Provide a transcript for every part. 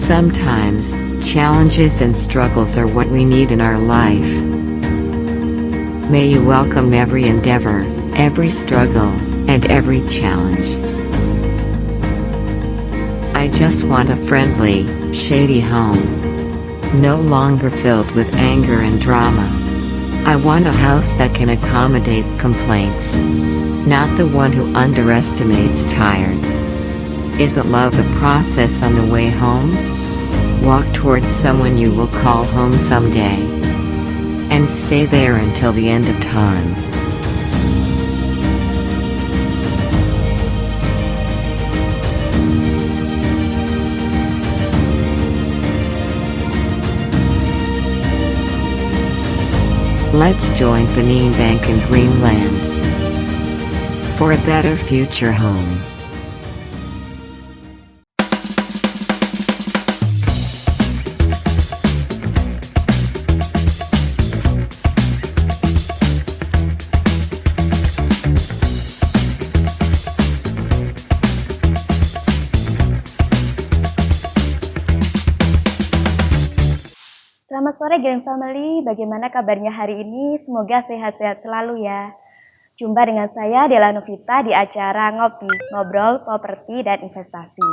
Sometimes, challenges and struggles are what we need in our life. May you welcome every endeavor, every struggle, and every challenge. I just want a friendly, shady home. No longer filled with anger and drama. I want a house that can accommodate complaints. Not the one who underestimates tired. Isn't love a process on the way home? Walk towards someone you will call home someday. And stay there until the end of time. Let's join Panimbang and Greenland for a better future home. Selamat sore Green Family, bagaimana kabarnya hari ini? Semoga sehat-sehat selalu ya. Jumpa dengan saya Dela Novita di acara Ngopi, Ngobrol Properti dan Investasi.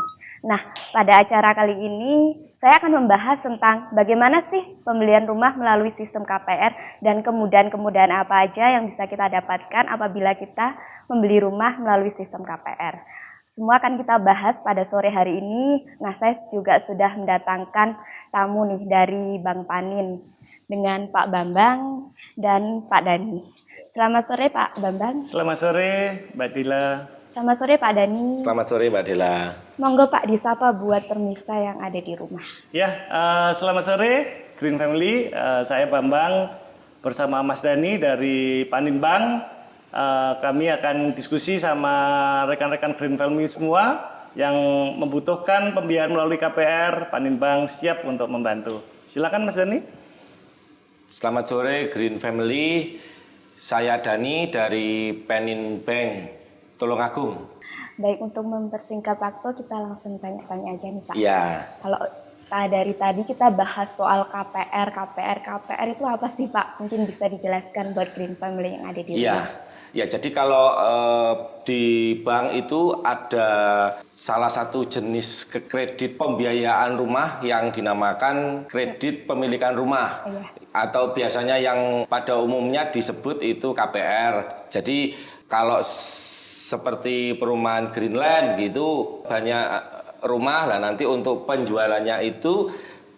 Nah, pada acara kali ini saya akan membahas tentang bagaimana sih pembelian rumah melalui sistem KPR dan kemudahan-kemudahan apa aja yang bisa kita dapatkan apabila kita membeli rumah melalui sistem KPR. Semua akan kita bahas pada sore hari ini. Nah, saya juga sudah mendatangkan tamu nih dari Bank Panin dengan Pak Bambang dan Pak Dani. Selamat sore Pak Bambang. Selamat sore Mbak Dila. Selamat sore Pak Dani. Selamat sore Mbak Dela. Monggo Pak disapa buat permisa yang ada di rumah. Ya, selamat sore Green Family. Saya Bambang bersama Mas Dani dari Panimbang. Kami akan diskusi sama rekan-rekan Green Family semua yang membutuhkan pembiayaan melalui KPR. Panimbang siap untuk membantu. Silakan Mas Dani. Selamat sore Green Family. Saya Dani dari Panimbang Tulungagung. Baik, untuk mempersingkat waktu kita langsung tanya-tanya aja nih Pak. Iya. Kalau dari tadi kita bahas soal KPR itu apa sih Pak? Mungkin bisa dijelaskan buat Green Family yang ada di rumah. Ya, jadi kalau di bank itu ada salah satu jenis kredit pembiayaan rumah yang dinamakan kredit pemilikan rumah. Iya. Atau biasanya yang pada umumnya disebut itu KPR. Jadi kalau seperti perumahan Greenland gitu banyak rumah lah, nanti untuk penjualannya itu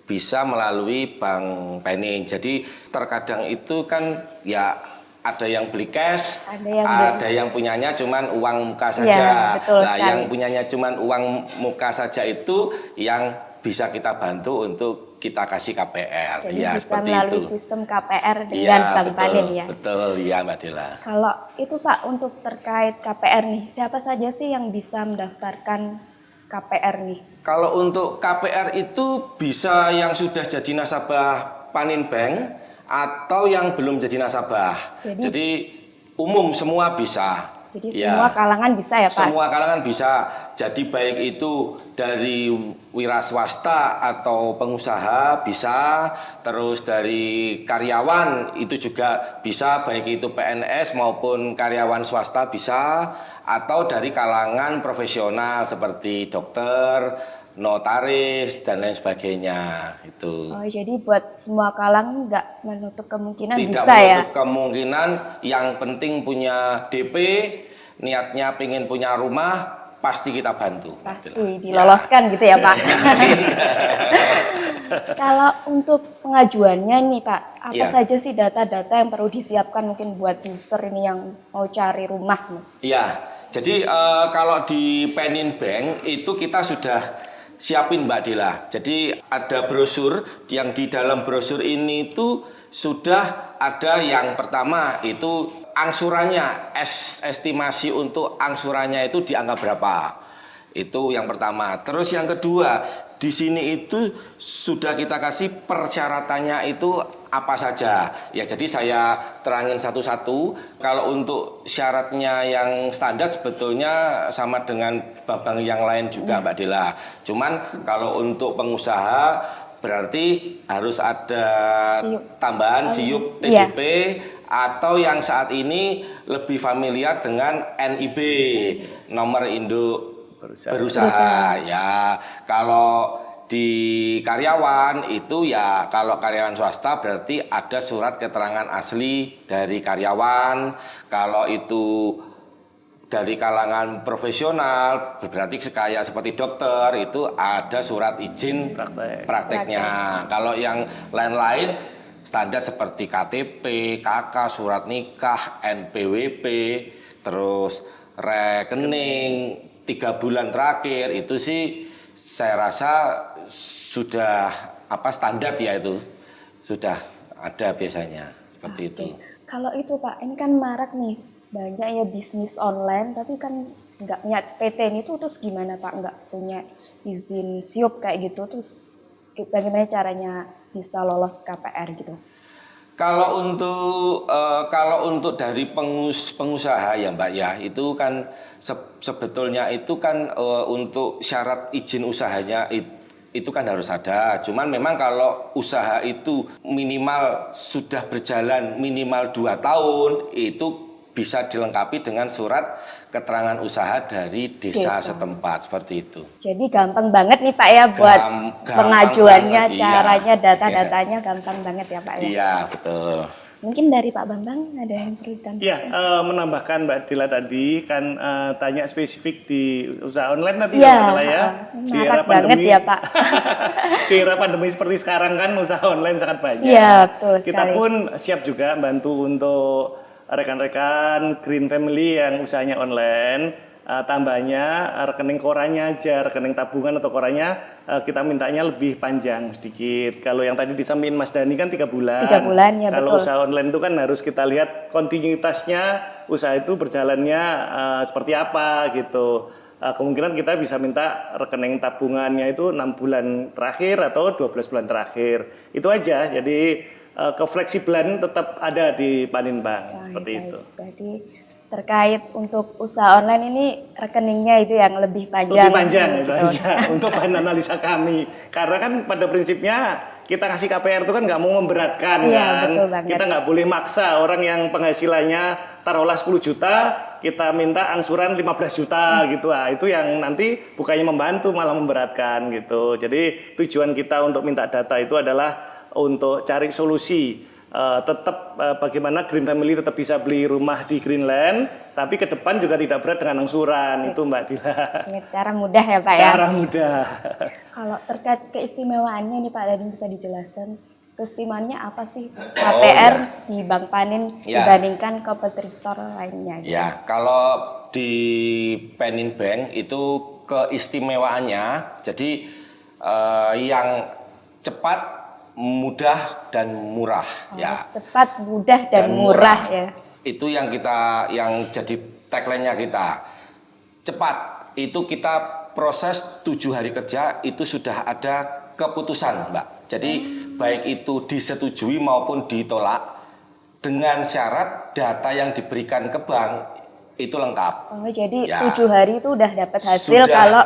bisa melalui Bank Panin. Jadi terkadang itu kan ya ada yang beli cash, ada yang punyanya cuman uang muka saja. Ya, nah, yang punyanya cuman uang muka saja itu yang bisa kita bantu untuk kita kasih KPR. Jadi ya, bisa seperti melalui itu. sistem KPR dengan Ya, Bank Panin ya. Betul, ya Mbak Dela. Kalau itu Pak, untuk terkait KPR nih, siapa saja sih yang bisa mendaftarkan KPR nih? Kalau untuk KPR itu bisa yang sudah jadi nasabah Paninbank atau yang belum jadi nasabah. Jadi umum semua bisa. Jadi semua kalangan bisa ya Pak? Semua kalangan bisa. Jadi baik itu dari wira swasta atau pengusaha bisa, terus dari karyawan itu juga bisa, baik itu PNS maupun karyawan swasta bisa, atau dari kalangan profesional seperti dokter, notaris dan lain sebagainya itu. Oh, jadi buat semua kalangan nggak menutup kemungkinan Tidak bisa ya? Tidak menutup kemungkinan, yang penting punya DP, niatnya pengen punya rumah, pasti kita bantu. Pasti diloloskan gitu ya Pak. Kalau untuk pengajuannya nih Pak, apa saja sih data-data yang perlu disiapkan mungkin buat user ini yang mau cari rumah nih? Iya, jadi kalau di Paninbank itu kita sudah siapin Mbak Dela. Jadi ada brosur, yang di dalam brosur ini tuh sudah ada yang pertama itu angsurannya, estimasi untuk angsurannya itu di angka berapa. Itu yang pertama. Terus yang kedua, di sini itu sudah kita kasih persyaratannya itu apa saja. Ya jadi saya terangin satu-satu. Kalau untuk syaratnya yang standar sebetulnya sama dengan bank yang lain juga Mbak Dela. Cuman kalau untuk pengusaha berarti harus ada tambahan SIUP TDP atau yang saat ini lebih familiar dengan NIB, nomor induk berusaha. Ya, kalau di karyawan itu ya kalau karyawan swasta berarti ada surat keterangan asli dari karyawan. Kalau itu dari kalangan profesional berarti kayak seperti dokter itu ada surat izin prakteknya. Kalau yang lain-lain standar seperti KTP, KK, surat nikah, NPWP, terus rekening 3 bulan terakhir itu sih saya rasa sudah standar ya, itu sudah ada biasanya seperti itu. Kalau itu Pak, ini kan marak nih banyak ya bisnis online tapi kan nggak punya PTN itu, terus gimana Pak, nggak punya izin SIUP kayak gitu, terus bagaimana caranya bisa lolos KPR gitu? Kalau untuk dari pengusaha ya Mbak ya, itu kan sebetulnya itu kan untuk syarat izin usahanya itu kan harus ada. Cuman memang kalau usaha itu minimal sudah berjalan minimal 2 tahun itu bisa dilengkapi dengan surat keterangan usaha dari desa setempat seperti itu. Jadi gampang banget nih Pak ya buat pengajuannya, caranya, data-datanya gampang banget ya Pak ya. Iya, betul. Mungkin dari Pak Bambang ada yang perlu ditambahkan? Iya, menambahkan Mbak Dila tadi kan tanya spesifik di usaha online tadi ya, masalah ya. Di era banget pandemi ya Pak. di era pandemi seperti sekarang kan usaha online sangat banyak. Iya, betul sekali. Kita pun siap juga bantu untuk rekan-rekan Green Family yang usahanya online. Tambahnya rekening korannya aja, rekening tabungan atau korannya kita mintanya lebih panjang sedikit. Kalau yang tadi disampaikan Mas Dani kan 3 bulan. 3 bulan ya. Kalau betul. usaha online itu kan harus kita lihat kontinuitasnya usaha itu berjalannya seperti apa gitu. Kemungkinan kita bisa minta rekening tabungannya itu 6 bulan terakhir atau 12 bulan terakhir. Itu aja. Jadi kefleksibelan tetap ada di Paninbank seperti itu. Berarti terkait untuk usaha online ini rekeningnya itu yang lebih panjang. Lebih panjang itu aja untuk bahan analisa kami. Karena kan pada prinsipnya kita ngasih KPR itu kan nggak mau memberatkan kan. Kita nggak boleh maksa orang yang penghasilannya taruhlah 10 juta, kita minta angsuran 15 juta gitu. Itu yang nanti bukannya membantu malah memberatkan gitu. Jadi tujuan kita untuk minta data itu adalah untuk cari solusi. Tetap bagaimana Green Family tetap bisa beli rumah di Greenland, tapi ke depan juga tidak berat dengan angsuran. Itu Mbak Dila. Ini cara mudah ya Pak ya? Cara mudah. Kalau terkait keistimewaannya nih Pak, Dadi bisa dijelaskan keistimewaannya apa sih KPR di Bank Panin dibandingkan kompetitor lainnya? Gitu? Ya, kalau di Panin Bank itu keistimewaannya, jadi yang cepat, mudah dan murah ya. Cepat, mudah dan murah ya. Itu yang jadi tagline-nya kita. Cepat itu kita proses 7 hari kerja itu sudah ada keputusan, Mbak. Jadi baik itu disetujui maupun ditolak dengan syarat data yang diberikan ke bank itu lengkap. Oh, jadi 7 hari itu udah dapat hasil kalau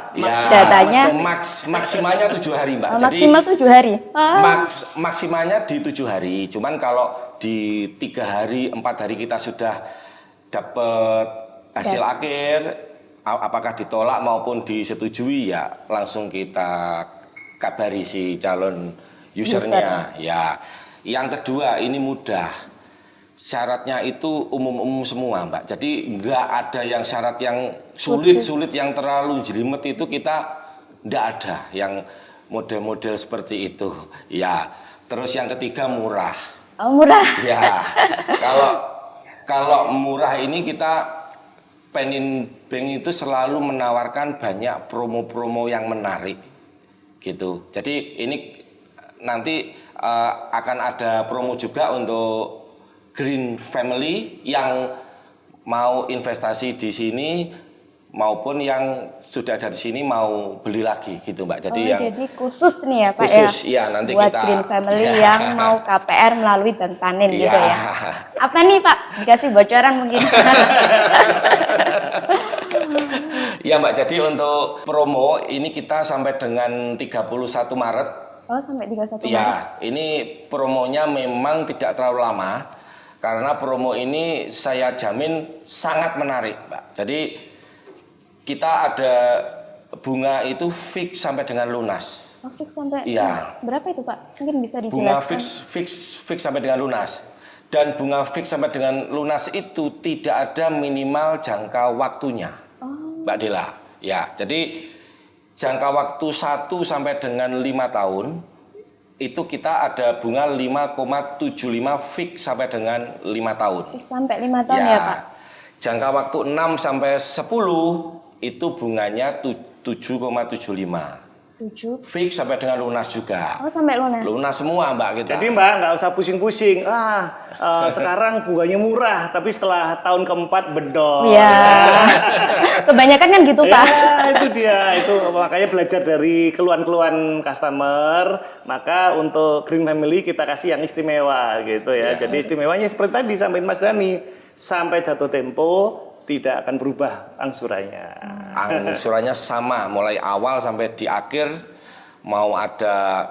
datanya maksimalnya 7 hari, Mbak. Maksimal 7 hari. Maksimalnya di 7 hari. Cuman kalau di 3 hari, 4 hari kita sudah dapat hasil akhir, apakah ditolak maupun disetujui ya langsung kita kabari si calon usernya. Ya. Yang kedua ini mudah. Syaratnya itu umum-umum semua, Mbak. Jadi nggak ada yang syarat yang sulit yang terlalu jelimet itu kita nggak ada yang model-model seperti itu. Ya. Terus yang ketiga murah. Oh, murah. Ya. Kalau murah ini kita Panin Bank itu selalu menawarkan banyak promo-promo yang menarik. Gitu. Jadi ini nanti akan ada promo juga untuk Green Family yang mau investasi di sini maupun yang sudah ada di sini mau beli lagi gitu Mbak. Jadi jadi khusus nih ya Pak khusus, ya? iya nanti buat kita Green Family ya. yang mau KPR melalui Bank Panin gitu Iya. ya. Apa nih Pak? Dikasih bocoran mungkin. Ya Mbak, jadi untuk promo ini kita sampai dengan 31 Maret. Oh, sampai 31 Maret. Ya, ini promonya memang tidak terlalu lama karena promo ini saya jamin sangat menarik, Mbak. Jadi kita ada bunga itu fix sampai dengan lunas. Oh, fix sampai Iya. lunas. Berapa itu Pak? Mungkin bisa dijelaskan. Bunga fix sampai dengan lunas. Dan bunga fix sampai dengan lunas itu tidak ada minimal jangka waktunya. Mbak Dela. Ya, jadi jangka waktu 1 sampai dengan 5 tahun itu kita ada bunga 5,75 fix sampai dengan 5 tahun. Fix sampai 5 tahun ya Pak? Jangka waktu 6 sampai 10 itu bunganya 7,75. 7. Fix sampai dengan lunas juga. Oh, sampai lunas. Lunas semua Mbak kita. Jadi Mbak nggak usah pusing-pusing. Sekarang bunganya murah, tapi setelah tahun keempat bedol. Iya. Kebanyakan kan gitu Pak. Ya, itu dia. Itu makanya belajar dari keluhan-keluhan customer. Maka untuk Green Family kita kasih yang istimewa gitu ya. Jadi istimewanya seperti tadi sampaikan Mas Dani, sampai jatuh tempo tidak akan berubah angsurannya. Angsurannya sama mulai awal sampai di akhir, mau ada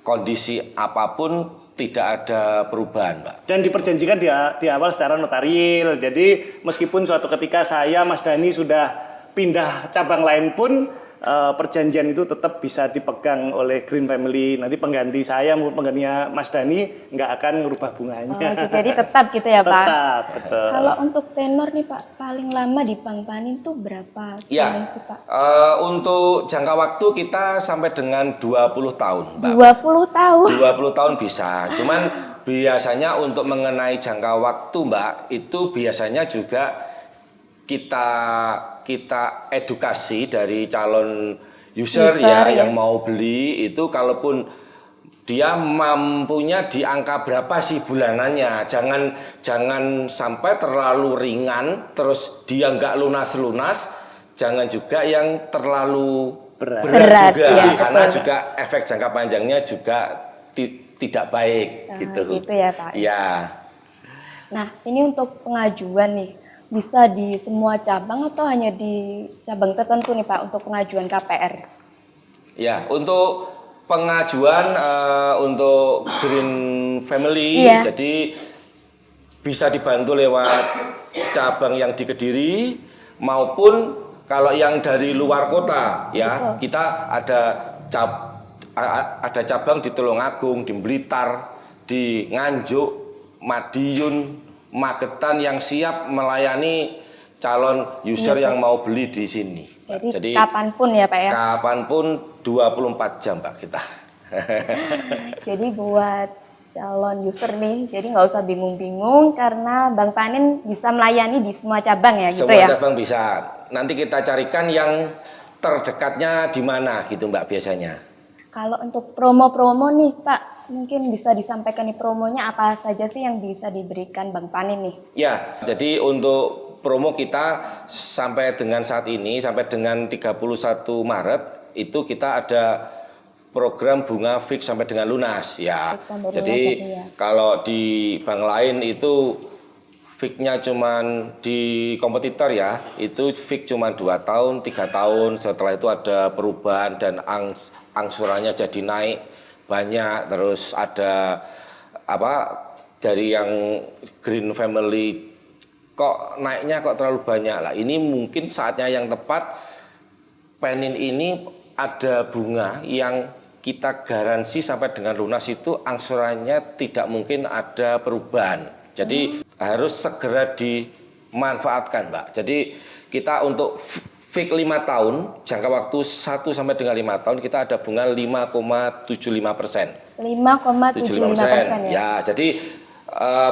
kondisi apapun tidak ada perubahan, Mbak. Dan diperjanjikan di awal secara notarial. Jadi meskipun suatu ketika saya Mas Dani sudah pindah cabang lain pun perjanjian itu tetap bisa dipegang oleh Green Family. Nanti pengganti saya, penggantinya Mas Dani nggak akan merubah bunganya. Oh, jadi tetap gitu ya Pak? Tetap, betul. Kalau untuk tenor nih Pak, paling lama di Bank Panin tuh berapa Ya, tahun sih Pak? untuk jangka waktu kita sampai dengan 20 tahun, Mbak. 20 tahun? 20 tahun bisa, cuman biasanya untuk mengenai jangka waktu Mbak, itu biasanya juga kita edukasi dari calon user ya yang mau beli itu, kalaupun dia mampunya di angka berapa sih bulanannya, jangan sampai terlalu ringan terus dia nggak lunas, jangan juga yang terlalu berat juga ya, karena betul. juga efek jangka panjangnya juga tidak baik gitu. Gitu ya Pak. Ya. Nah, ini untuk pengajuan nih, bisa di semua cabang atau hanya di cabang tertentu nih Pak untuk pengajuan KPR? Ya, untuk pengajuan untuk Green Family, jadi bisa dibantu lewat cabang yang di Kediri maupun kalau yang dari luar kota ya. Betul. Kita ada cabang di Tulungagung, di Blitar, di Nganjuk, Madiun, Magetan yang siap melayani calon user yang mau beli di sini. Jadi kapanpun ya Pak ya? Kapanpun 24 jam Pak kita. Jadi buat calon user nih, jadi nggak usah bingung-bingung karena Bank Panin bisa melayani di semua cabang ya gitu ya? Semua cabang bisa. Nanti kita carikan yang terdekatnya di mana gitu Mbak biasanya. Kalau untuk promo-promo nih Pak, mungkin bisa disampaikan nih promonya apa saja sih yang bisa diberikan Bank Panin nih? Ya, jadi untuk promo kita sampai dengan saat ini, sampai dengan 31 Maret, itu kita ada program bunga fix sampai dengan lunas ya. Jadi kalau di bank lain itu fixnya cuman di kompetitor ya, itu fix cuman 2 tahun, 3 tahun, setelah itu ada perubahan dan angsurannya jadi naik banyak, terus ada dari yang Green Family kok naiknya kok terlalu banyak lah. Ini mungkin saatnya yang tepat. Panin ini ada bunga yang kita garansi sampai dengan lunas itu angsurannya tidak mungkin ada perubahan. Jadi harus segera dimanfaatkan Mbak. Jadi kita untuk fix 5 tahun, jangka waktu 1 sampai dengan 5 tahun kita ada bunga 5,75%. 5,75% ya? Ya, jadi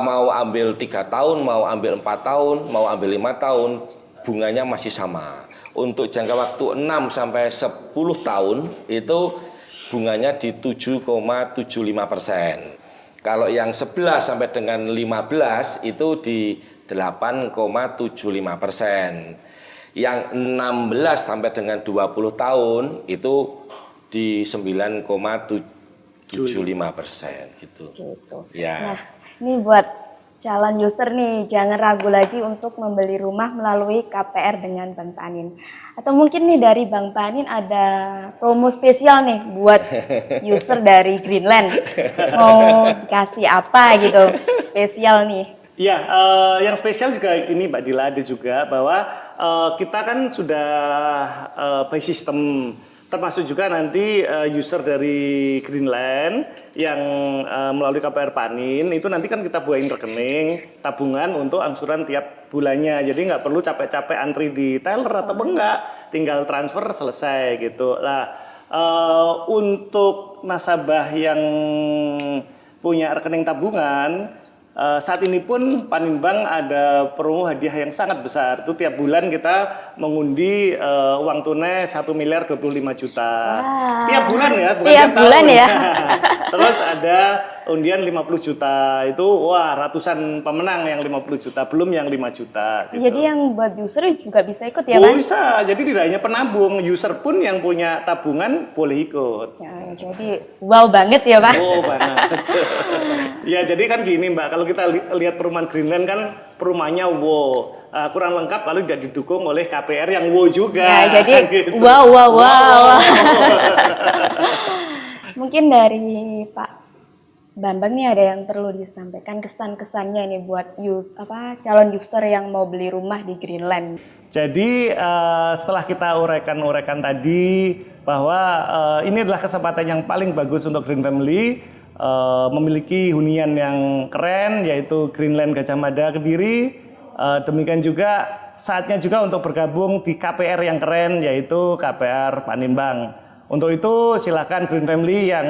mau ambil 3 tahun, mau ambil 4 tahun, mau ambil 5 tahun, bunganya masih sama. Untuk jangka waktu 6 sampai 10 tahun itu bunganya di 7,75%. Kalau yang 11 sampai dengan 15 itu di 8,75%. Yang 16 sampai dengan 20 tahun itu di 9,75% gitu. Gitu. Ya. Nah, ini buat calon user nih, jangan ragu lagi untuk membeli rumah melalui KPR dengan Bang Panin. Atau mungkin nih dari Bang Panin ada promo spesial nih buat user dari Greenland. Mau dikasih apa gitu, spesial nih. Ya, yang spesial juga ini Mbak Dila ada juga bahwa kita kan sudah by system, termasuk juga nanti user dari Greenland yang melalui KPR Panin itu nanti kan kita buahin rekening tabungan untuk angsuran tiap bulannya. Jadi nggak perlu capek-capek antri di teller atau enggak, tinggal transfer selesai gitu. Nah, untuk nasabah yang punya rekening tabungan, saat ini pun Panin Bank ada promo hadiah yang sangat besar. Itu tiap bulan kita mengundi uang tunai 1.025 juta. Wow. Tiap bulan ya, bukan tiap bulan tahun. ya. Terus ada undian 50 juta. Itu wah ratusan pemenang yang 50 juta, belum yang 5 juta. Gitu. Jadi yang buat user juga bisa ikut ya, Bang? Bisa. Jadi tidak hanya penabung, user pun yang punya tabungan boleh ikut. Ya, jadi wow banget ya, Pak. Oh banget. Ya jadi kan gini Mbak, kalau kita lihat perumahan Greenland kan perumahannya wow. Kurang lengkap kalau tidak didukung oleh KPR yang wow juga. Ya, jadi gitu. wow. Mungkin dari Pak Bambang nih ada yang perlu disampaikan kesan-kesannya ini buat calon user yang mau beli rumah di Greenland. Jadi setelah kita uraikan tadi bahwa ini adalah kesempatan yang paling bagus untuk Green Family memiliki hunian yang keren yaitu Greenland Gajah Mada Kediri. Demikian juga saatnya juga untuk bergabung di KPR yang keren yaitu KPR Panin Bank. Untuk itu silakan Green Family yang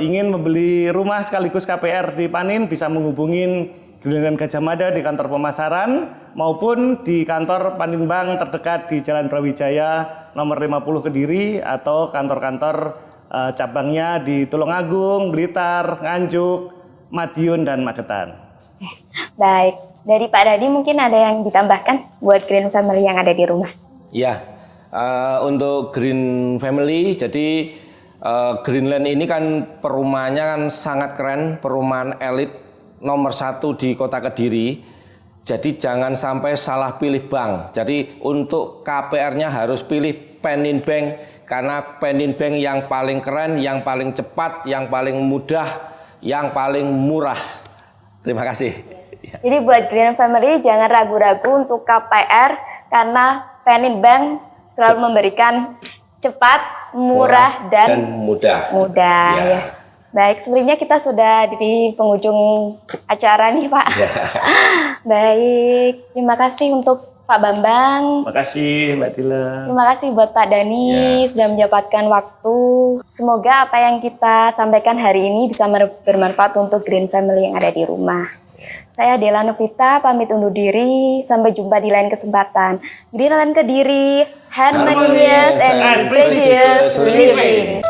ingin membeli rumah sekaligus KPR di Panin bisa menghubungin Greenland Gajah Mada di kantor pemasaran maupun di kantor Panin Bank terdekat di Jalan Brawijaya nomor 50 Kediri atau kantor-kantor cabangnya di Tulungagung, Blitar, Nganjuk, Madiun, dan Magetan. Baik, dari Pak Dadi mungkin ada yang ditambahkan buat Green Family yang ada di rumah. Ya, untuk Green Family, jadi Greenland ini kan perumahannya kan sangat keren, perumahan elit nomor 1 di Kota Kediri. Jadi jangan sampai salah pilih bank. Jadi untuk KPR-nya harus pilih Panin Bank karena Panin Bank yang paling keren, yang paling cepat, yang paling mudah, yang paling murah. Terima kasih. Jadi buat Green Family jangan ragu-ragu untuk KPR karena Panin Bank selalu memberikan cepat, murah dan mudah. Ya. Baik, sebenarnya kita sudah di penghujung acara nih Pak. Ya. Baik, terima kasih untuk Pak Bambang. Terima kasih Mbak Dila. Terima kasih buat Pak Dani sudah menyempatkan waktu. Semoga apa yang kita sampaikan hari ini bisa bermanfaat untuk Green Family yang ada di rumah. Saya Dela Novita, pamit undur diri. Sampai jumpa di lain kesempatan. Greenland Kediri, harmonious and precious living.